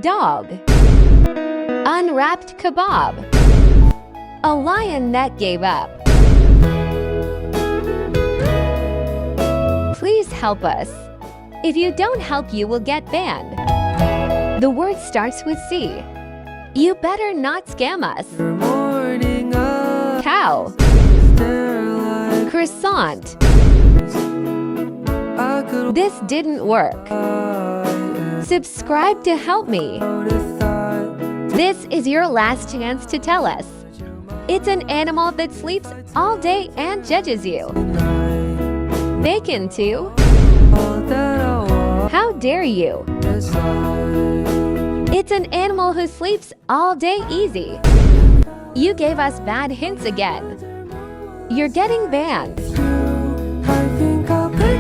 Dog. Unwrapped kebab. A lion that gave up. Please help us. If you don't help, you will get banned. The word starts with C. You better not scam us. Cow. Croissant. This didn't work. Subscribe to help me. This is your last chance to tell us. It's an animal that sleeps all day and judges you. Bacon too? How dare you? It's an animal who sleeps all day easy. You gave us bad hints again. You're getting banned.